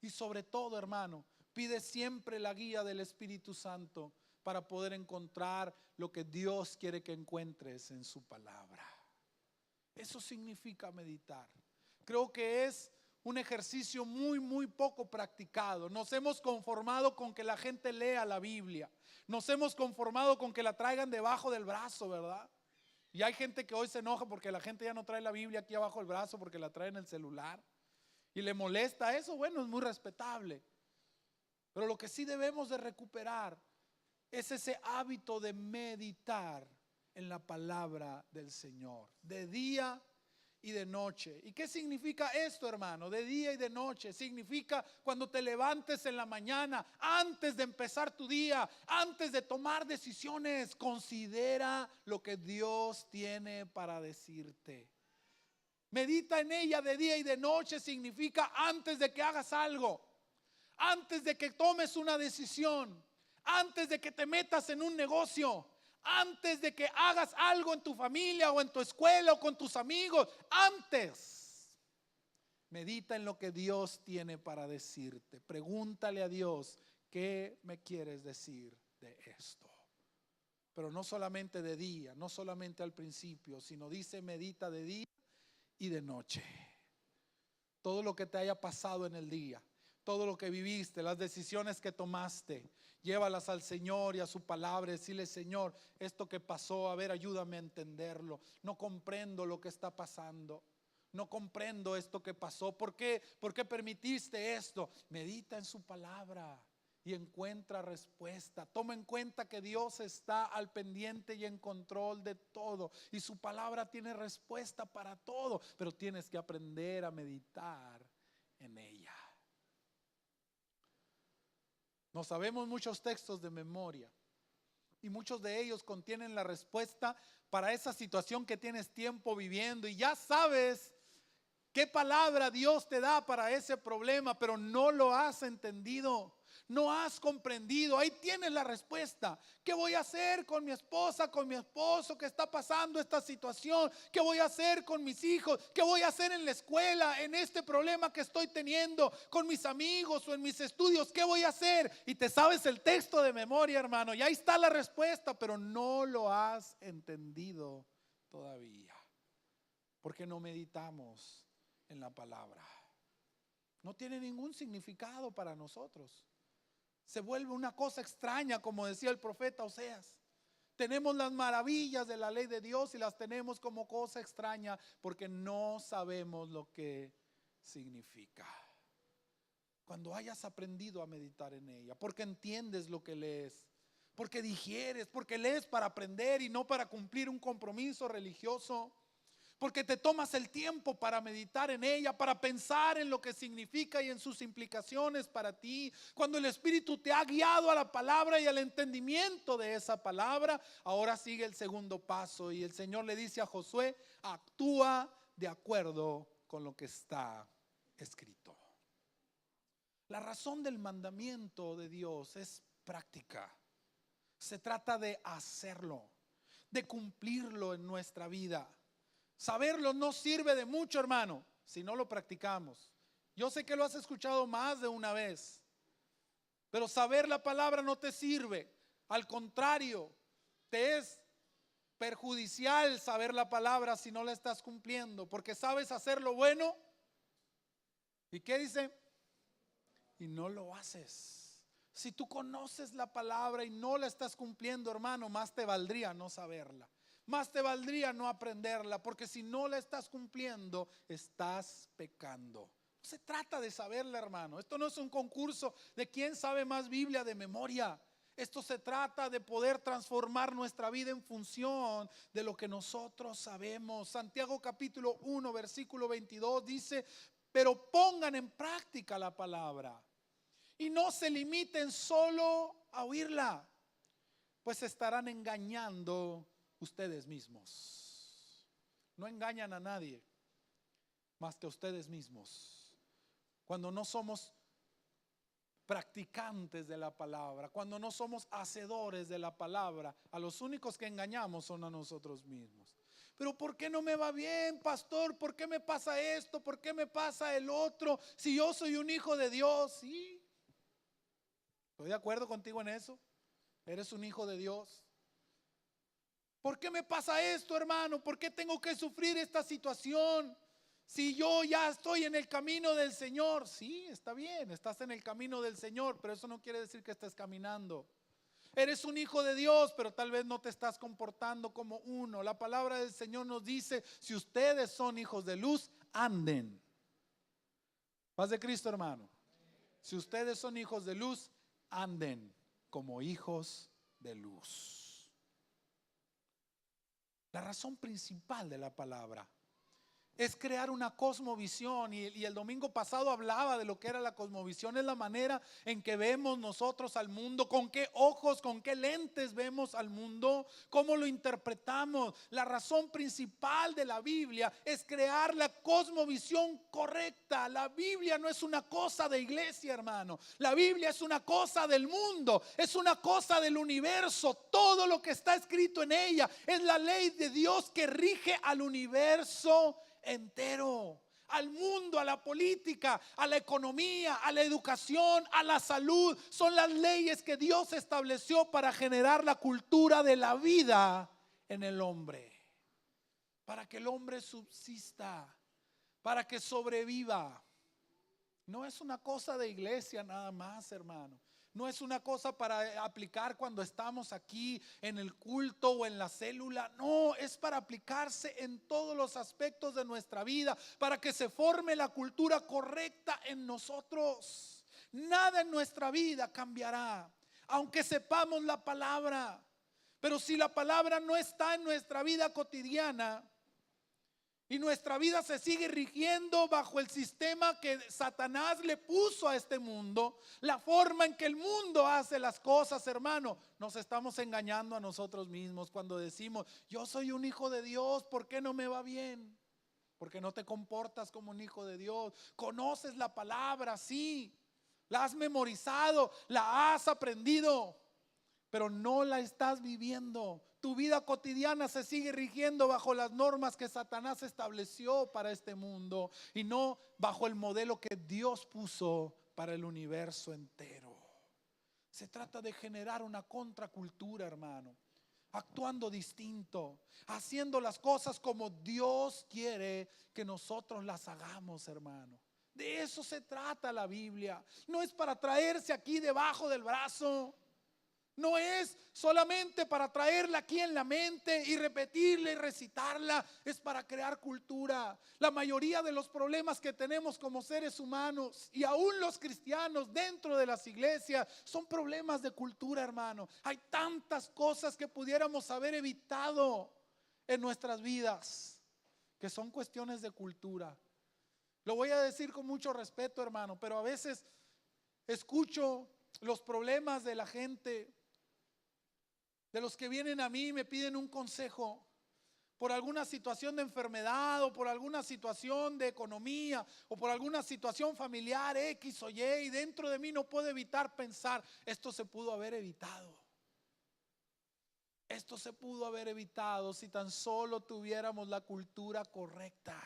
S1: Y sobre todo, hermano, pide siempre la guía del Espíritu Santo para poder encontrar lo que Dios quiere que encuentres en su palabra. Eso significa meditar. Creo que es un ejercicio muy poco practicado. Nos hemos conformado con que la gente lea la Biblia. Nos hemos conformado con que la traigan debajo del brazo, ¿verdad? Y hay gente que hoy se enoja porque la gente ya no trae la Biblia aquí abajo del brazo, porque la trae en el celular. Y le molesta eso. Bueno, es muy respetable. Pero lo que sí debemos de recuperar es ese hábito de meditar en la palabra del Señor, de día y de noche. ¿Y qué significa esto, hermano? De día y de noche. Significa cuando te levantes en la mañana, antes de empezar tu día, antes de tomar decisiones, considera lo que Dios tiene para decirte. Medita en ella de día y de noche significa antes de que hagas algo, antes de que tomes una decisión, antes de que te metas en un negocio, antes de que hagas algo en tu familia o en tu escuela o con tus amigos, antes. Medita en lo que Dios tiene para decirte. Pregúntale a Dios, ¿qué me quieres decir de esto? Pero no solamente de día, no solamente al principio, sino dice medita de día y de noche. Todo lo que te haya pasado en el día, todo lo que viviste, las decisiones que tomaste, llévalas al Señor y a su palabra. Decirle: Señor, esto que pasó, a ver, ayúdame a entenderlo. No comprendo lo que está pasando. No comprendo esto que pasó. ¿Por qué permitiste esto? Medita en su palabra y encuentra respuesta. Toma en cuenta que Dios está al pendiente y en control de todo, y su palabra tiene respuesta para todo, pero tienes que aprender a meditar en ella. No sabemos muchos textos de memoria, y muchos de ellos contienen la respuesta para esa situación que tienes tiempo viviendo, y ya sabes qué palabra Dios te da para ese problema, pero no lo has entendido, no has comprendido. Ahí tienes la respuesta. ¿Qué voy a hacer con mi esposa, con mi esposo que está pasando esta situación? ¿Qué voy a hacer con mis hijos? ¿Qué voy a hacer en la escuela, en este problema que estoy teniendo con mis amigos o en mis estudios? ¿Qué voy a hacer? Y te sabes el texto de memoria, hermano, y ahí está la respuesta, pero no lo has entendido todavía, porque no meditamos en la palabra. No tiene ningún significado para nosotros. Se vuelve una cosa extraña, como decía el profeta Oseas. Tenemos las maravillas de la ley de Dios y las tenemos como cosa extraña porque no sabemos lo que significa. Cuando hayas aprendido a meditar en ella, porque entiendes lo que lees, porque digieres, porque lees para aprender y no para cumplir un compromiso religioso, porque te tomas el tiempo para meditar en ella, para pensar en lo que significa y en sus implicaciones para ti. Cuando el Espíritu te ha guiado a la palabra y al entendimiento de esa palabra, ahora sigue el segundo paso, y el Señor le dice a Josué: actúa de acuerdo con lo que está escrito. La razón del mandamiento de Dios es práctica. Se trata de hacerlo, de cumplirlo en nuestra vida. Saberlo no sirve de mucho, hermano, si no lo practicamos. Yo sé que lo has escuchado más de una vez, pero saber la palabra no te sirve. Al contrario, te es perjudicial saber la palabra si no la estás cumpliendo, porque sabes hacer lo bueno. ¿Y qué dice? Y no lo haces. Si tú conoces la palabra y no la estás cumpliendo, hermano, más te valdría no saberla. Más te valdría no aprenderla, porque si no la estás cumpliendo, estás pecando. No se trata de saberla, hermano. Esto no es un concurso de quién sabe más Biblia de memoria. Esto se trata de poder transformar nuestra vida en función de lo que nosotros sabemos. Santiago capítulo 1 versículo 22 dice: pero pongan en práctica la palabra y no se limiten solo a oírla, pues estarán engañando ustedes mismos. No engañan a nadie más que a ustedes mismos. Cuando no somos practicantes de la palabra, cuando no somos hacedores de la palabra, a los únicos que engañamos son a nosotros mismos. Pero ¿por qué no me va bien, pastor? ¿Por qué me pasa esto? ¿Por qué me pasa el otro? Si yo soy un hijo de Dios. Sí, estoy de acuerdo contigo en eso. Eres un hijo de Dios. ¿Por qué me pasa esto, hermano? ¿Por qué tengo que sufrir esta situación? Si yo ya estoy en el camino del Señor. Sí, está bien, estás en el camino del Señor, pero eso no quiere decir que estés caminando. Eres un hijo de Dios, pero tal vez no te estás comportando como uno. La palabra del Señor nos dice: si ustedes son hijos de luz, anden. Paz de Cristo, hermano. Si ustedes son hijos de luz, anden como hijos de luz. La razón principal de la palabra es crear una cosmovisión, y el domingo pasado hablaba de lo que era la cosmovisión. Es la manera en que vemos nosotros al mundo, con qué ojos, con qué lentes vemos al mundo, cómo lo interpretamos. La razón principal de la Biblia es crear la cosmovisión correcta. La Biblia no es una cosa de iglesia, hermano. La Biblia es una cosa del mundo, es una cosa del universo. Todo lo que está escrito en ella es la ley de Dios que rige al universo entero, al mundo, a la política, a la economía, a la educación, a la salud. Son las leyes que Dios estableció para generar la cultura de la vida en el hombre, para que el hombre subsista, para que sobreviva. No es una cosa de iglesia nada más, hermano. No es una cosa para aplicar cuando estamos aquí en el culto o en la célula. No, es para aplicarse en todos los aspectos de nuestra vida, para que se forme la cultura correcta en nosotros. Nada en nuestra vida cambiará, aunque sepamos la palabra. Pero si la palabra no está en nuestra vida cotidiana, y nuestra vida se sigue rigiendo bajo el sistema que Satanás le puso a este mundo, la forma en que el mundo hace las cosas, hermano, nos estamos engañando a nosotros mismos cuando decimos: yo soy un hijo de Dios, ¿por qué no me va bien? Porque no te comportas como un hijo de Dios. Conoces la palabra, sí, la has memorizado, la has aprendido, pero no la estás viviendo. Tu vida cotidiana se sigue rigiendo bajo las normas que Satanás estableció para este mundo, y no bajo el modelo que Dios puso para el universo entero. Se trata de generar una contracultura, hermano, actuando distinto, haciendo las cosas como Dios quiere que nosotros las hagamos, hermano. De eso se trata la Biblia. No es para traerse aquí debajo del brazo. No es solamente para traerla aquí en la mente y repetirla y recitarla. Es para crear cultura. La mayoría de los problemas que tenemos como seres humanos, y aún los cristianos dentro de las iglesias, son problemas de cultura, hermano. Hay tantas cosas que pudiéramos haber evitado en nuestras vidas, que son cuestiones de cultura. Lo voy a decir con mucho respeto, hermano, pero a veces escucho los problemas de la gente, de los que vienen a mí y me piden un consejo por alguna situación de enfermedad, o por alguna situación de economía, o por alguna situación familiar X o Y, y dentro de mí no puedo evitar pensar: esto se pudo haber evitado. Esto se pudo haber evitado si tan solo tuviéramos la cultura correcta.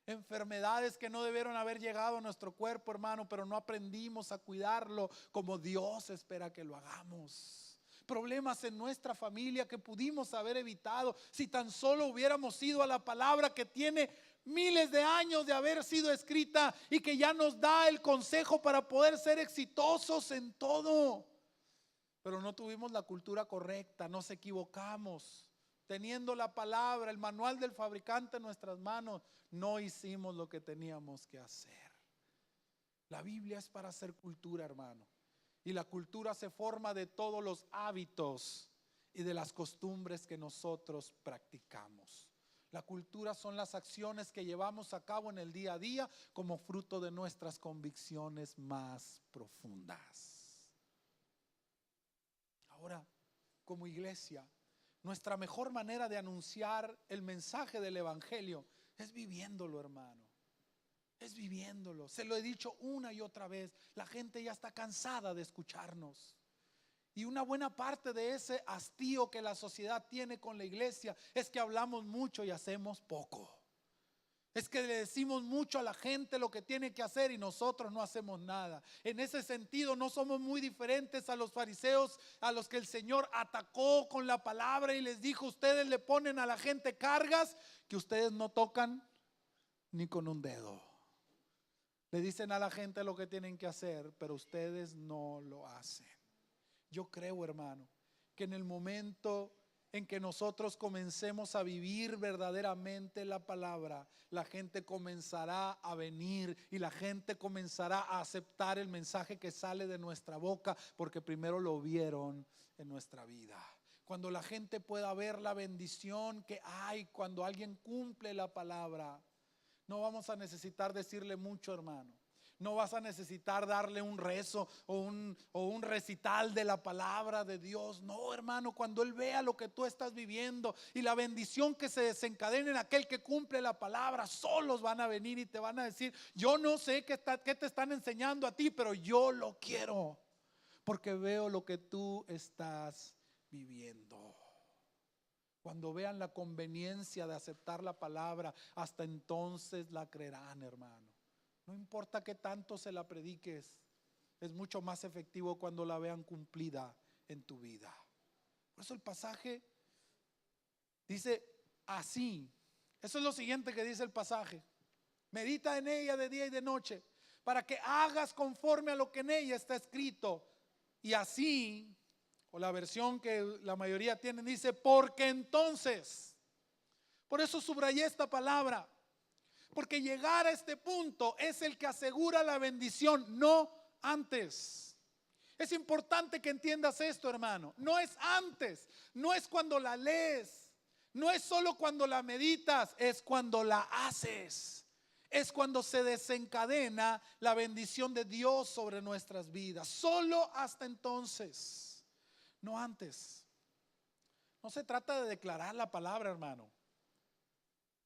S1: Enfermedades que no debieron haber llegado a nuestro cuerpo, hermano, pero no aprendimos a cuidarlo como Dios espera que lo hagamos. Problemas en nuestra familia que pudimos haber evitado si tan solo hubiéramos ido a la palabra, que tiene miles de años de haber sido escrita y que ya nos da el consejo para poder ser exitosos en todo. Pero no tuvimos la cultura correcta, nos equivocamos. Teniendo la palabra, el manual del fabricante en nuestras manos, no hicimos lo que teníamos que hacer. La Biblia es para hacer cultura, hermano. Y la cultura se forma de todos los hábitos y de las costumbres que nosotros practicamos. La cultura son las acciones que llevamos a cabo en el día a día como fruto de nuestras convicciones más profundas. Ahora, como iglesia, nuestra mejor manera de anunciar el mensaje del evangelio es viviéndolo, hermano. Es viviéndolo. Se lo he dicho una y otra vez. La gente ya está cansada de escucharnos. Y una buena parte de ese hastío que la sociedad tiene con la iglesia es que hablamos mucho y hacemos poco. Es que le decimos mucho a la gente lo que tiene que hacer y nosotros no hacemos nada. En ese sentido no somos muy diferentes a los fariseos, a los que el Señor atacó con la palabra y les dijo: ustedes le ponen a la gente cargas que ustedes no tocan ni con un dedo. Le dicen a la gente lo que tienen que hacer, pero ustedes no lo hacen. Yo creo, hermano, que en el momento en que nosotros comencemos a vivir verdaderamente la palabra, la gente comenzará a venir y la gente comenzará a aceptar el mensaje que sale de nuestra boca, porque primero lo vieron en nuestra vida. cuando la gente pueda ver la bendición que hay cuando alguien cumple la palabra. No vamos a necesitar decirle mucho, hermano. No vas a necesitar darle un rezo o un recital de la palabra de Dios. No, hermano, cuando Él vea lo que tú estás viviendo y la bendición que se desencadena en aquel que cumple la palabra, solos van a venir y te van a decir: yo no sé qué te están enseñando a ti, pero yo lo quiero, porque veo lo que tú estás viviendo. Cuando vean la conveniencia de aceptar la palabra, hasta entonces la creerán, hermano. No importa qué tanto se la prediques, es mucho más efectivo cuando la vean cumplida en tu vida. Por eso el pasaje dice así. Eso es lo siguiente que dice el pasaje: medita en ella de día y de noche, para que hagas conforme a lo que en ella está escrito. Y así, o la versión que la mayoría tienen, dice: porque entonces. Por eso subrayé esta palabra, porque llegar a este punto es el que asegura la bendición, no antes. Es importante que entiendas esto, hermano. No es antes, no es cuando la lees, no es solo cuando la meditas, es cuando la haces. Es cuando se desencadena la bendición de Dios sobre nuestras vidas. Solo hasta entonces, no antes. No se trata de declarar la palabra, hermano.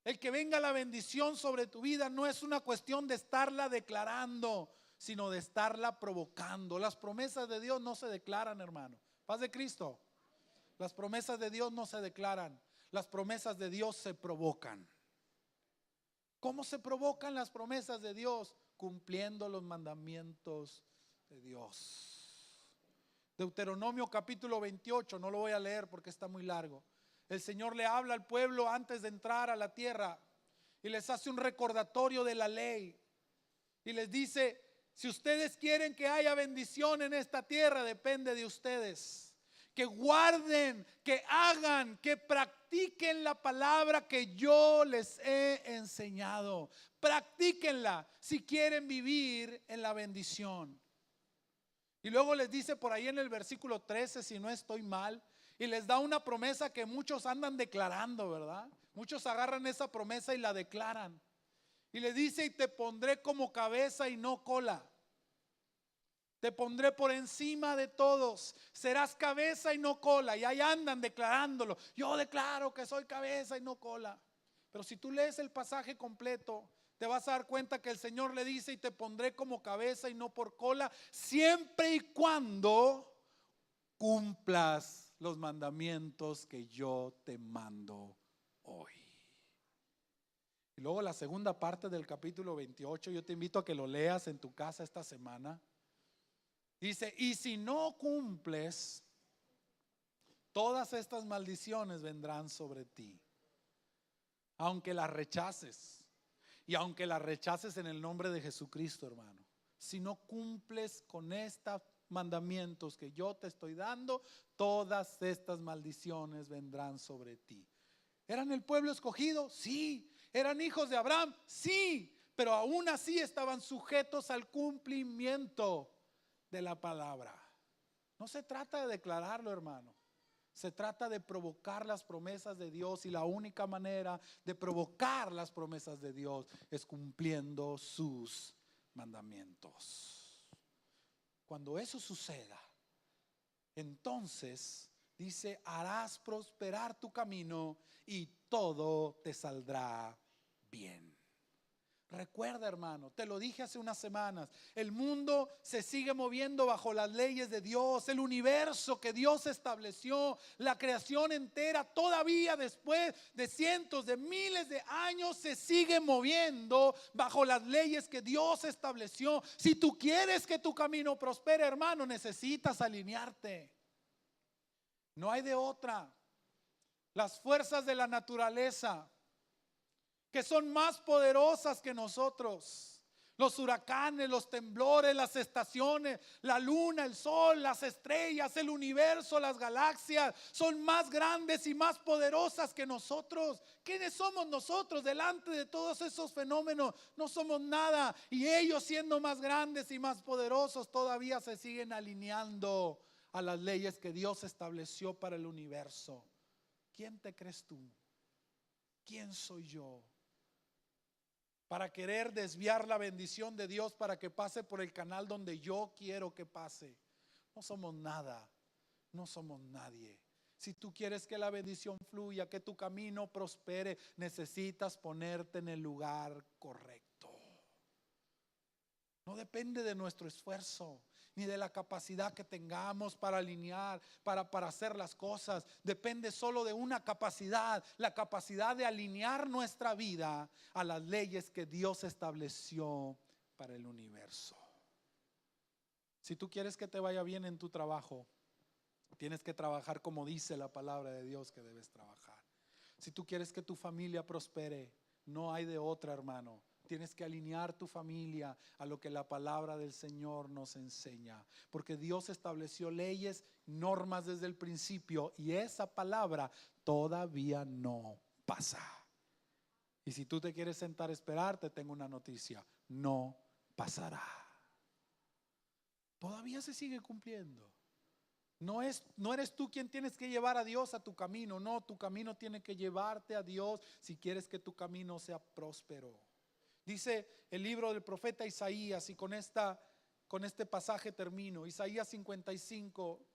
S1: El que venga la bendición sobre tu vida no es una cuestión de estarla declarando, sino de estarla provocando. Las promesas de Dios no se declaran, hermano. Paz de Cristo. Las promesas de Dios no se declaran. Las promesas de Dios se provocan. ¿Cómo se provocan las promesas de Dios? Cumpliendo los mandamientos de Dios. Deuteronomio capítulo 28, no lo voy a leer porque está muy largo. El Señor le habla al pueblo antes de entrar a la tierra y les hace un recordatorio de la ley. Y les dice: si ustedes quieren que haya bendición en esta tierra, depende de ustedes. Que guarden, que hagan, que practiquen la palabra que yo les he enseñado. Practíquenla si quieren vivir en la bendición. Y luego les dice por ahí en el versículo 13, si no estoy mal, y les da una promesa que muchos andan declarando, ¿verdad? Muchos agarran esa promesa y la declaran. Y les dice: y te pondré como cabeza y no cola. Te pondré por encima de todos. Serás cabeza y no cola. Y ahí andan declarándolo. Yo declaro que soy cabeza y no cola. Pero si tú lees el pasaje completo, te vas a dar cuenta que el Señor le dice: y te pondré como cabeza y no por cola, siempre y cuando cumplas los mandamientos que yo te mando hoy. Y luego la segunda parte del capítulo 28, yo te invito a que lo leas en tu casa esta semana. Dice: y si no cumples, todas estas maldiciones vendrán sobre ti, aunque las rechaces, y aunque las rechaces en el nombre de Jesucristo, hermano. Si no cumples con estos mandamientos que yo te estoy dando, todas estas maldiciones vendrán sobre ti. ¿Eran el pueblo escogido? Sí. ¿Eran hijos de Abraham? Sí. Pero aún así estaban sujetos al cumplimiento de la palabra. No se trata de declararlo, hermano. Se trata de provocar las promesas de Dios, y la única manera de provocar las promesas de Dios es cumpliendo sus mandamientos. Cuando eso suceda, entonces dice: harás prosperar tu camino y todo te saldrá bien. Recuerda, hermano, te lo dije hace unas semanas, el mundo se sigue moviendo bajo las leyes de Dios. El universo que Dios estableció, la creación entera, todavía después de cientos de miles de años, se sigue moviendo bajo las leyes que Dios estableció. Si tú quieres que tu camino prospere, hermano, necesitas alinearte. No hay de otra. Las fuerzas de la naturaleza, que son más poderosas que nosotros, los huracanes, los temblores, las estaciones, la luna, el sol, las estrellas, el universo, las galaxias, son más grandes y más poderosas que nosotros. ¿Quiénes somos nosotros delante de todos esos fenómenos? No somos nada. Y ellos, siendo más grandes y más poderosos, todavía se siguen alineando a las leyes que Dios estableció para el universo. ¿Quién te crees tú? ¿Quién soy yo para querer desviar la bendición de Dios para que pase por el canal donde yo quiero que pase? No somos nada, no somos nadie. Si tú quieres que la bendición fluya, que tu camino prospere, necesitas ponerte en el lugar correcto. No depende de nuestro esfuerzo, ni de la capacidad que tengamos para alinear, para hacer las cosas. Depende solo de una capacidad, la capacidad de alinear nuestra vida a las leyes que Dios estableció para el universo. Si tú quieres que te vaya bien en tu trabajo, tienes que trabajar como dice la palabra de Dios que debes trabajar. Si tú quieres que tu familia prospere, no hay de otra, hermano. Tienes que alinear tu familia a lo que la palabra del Señor nos enseña. Porque Dios estableció leyes, normas desde el principio, y esa palabra todavía no pasa. Y si tú te quieres sentar a esperar, te tengo una noticia: no pasará. Todavía se sigue cumpliendo. No eres tú quien tienes que llevar a Dios a tu camino. No, tu camino tiene que llevarte a Dios si quieres que tu camino sea próspero. Dice el libro del profeta Isaías, y con este pasaje termino. Isaías 55,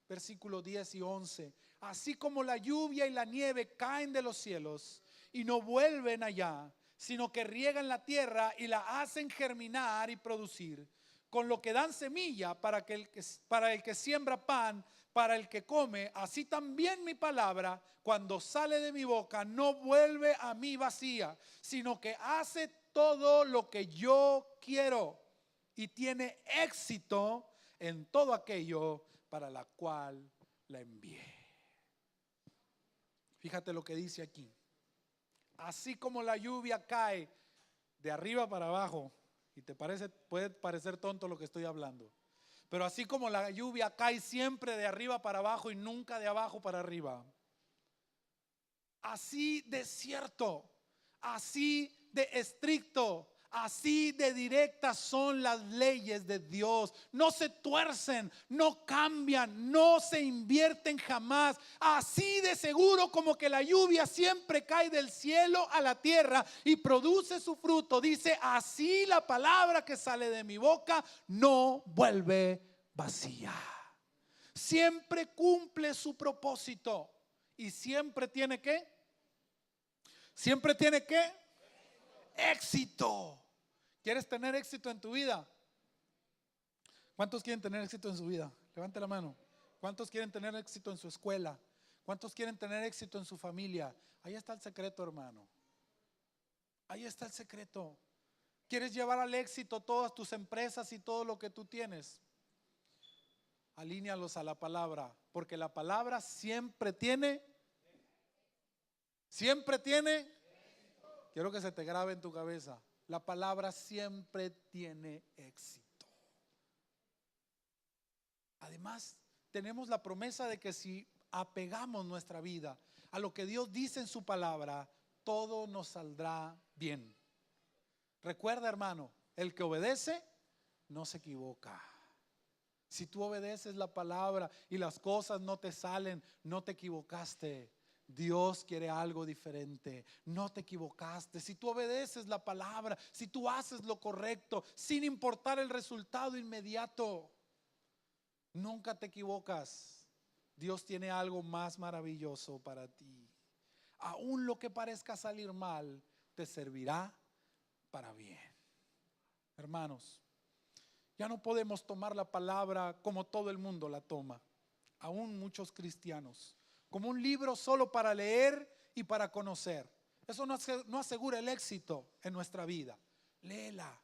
S1: versículos 10 y 11. Así como la lluvia y la nieve caen de los cielos y no vuelven allá, sino que riegan la tierra y la hacen germinar y producir, con lo que dan semilla para el que siembra pan, para el que come, así también mi palabra, cuando sale de mi boca, no vuelve a mí vacía, sino que hace todo lo que yo quiero y tiene éxito en todo aquello para la cual la envié. Fíjate lo que dice aquí. Así como la lluvia cae de arriba para abajo, y puede parecer tonto lo que estoy hablando, pero así como la lluvia cae siempre de arriba para abajo y nunca de abajo para arriba, así de cierto, así de estricto, así de directas son las leyes de Dios. No se tuercen, no cambian, no se invierten jamás. Así de seguro como que la lluvia siempre cae del cielo a la tierra y produce su fruto. Dice, así la palabra que sale de mi boca no vuelve vacía. Siempre cumple su propósito y siempre tiene ¿qué? Siempre tiene ¿qué? Éxito. ¿Quieres tener éxito en tu vida? ¿Cuántos quieren tener éxito en su vida? Levante la mano. ¿Cuántos quieren tener éxito en su escuela? ¿Cuántos quieren tener éxito en su familia? Ahí está el secreto, hermano. Ahí está el secreto. ¿Quieres llevar al éxito todas tus empresas y todo lo que tú tienes? Alínealos a la palabra, porque la palabra siempre tiene. Quiero que se te grabe en tu cabeza. La palabra siempre tiene éxito. Además, tenemos la promesa de que si apegamos nuestra vida a lo que Dios dice en su palabra, todo nos saldrá bien. Recuerda, hermano, el que obedece no se equivoca. Si tú obedeces la palabra y las cosas no te salen, no te equivocaste. Dios quiere algo diferente. No te equivocaste. Si tú obedeces la palabra, si tú haces lo correcto, sin importar el resultado inmediato, nunca te equivocas. Dios tiene algo más maravilloso para ti. Aún lo que parezca salir mal, te servirá para bien. Hermanos, ya no podemos tomar la palabra como todo el mundo la toma, aún muchos cristianos, como un libro solo para leer y para conocer. Eso no asegura el éxito en nuestra vida. Léela,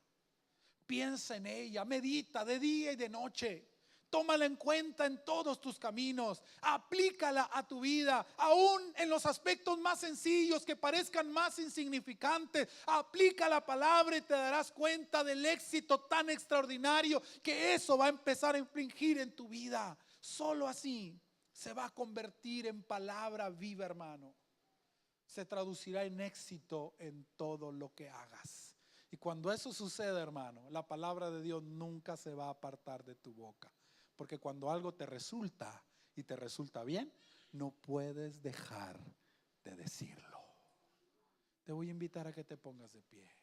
S1: piensa en ella, medita de día y de noche. Tómala en cuenta en todos tus caminos. Aplícala a tu vida, aún en los aspectos más sencillos que parezcan más insignificantes. Aplica la palabra y te darás cuenta del éxito tan extraordinario que eso va a empezar a infligir en tu vida. Solo así se va a convertir en palabra viva, hermano. Se traducirá en éxito en todo lo que hagas. Y cuando eso suceda, hermano, la palabra de Dios nunca se va a apartar de tu boca, Porque cuando algo te resulta y te resulta bien, no puedes dejar de decirlo. Te voy a invitar a que te pongas de pie.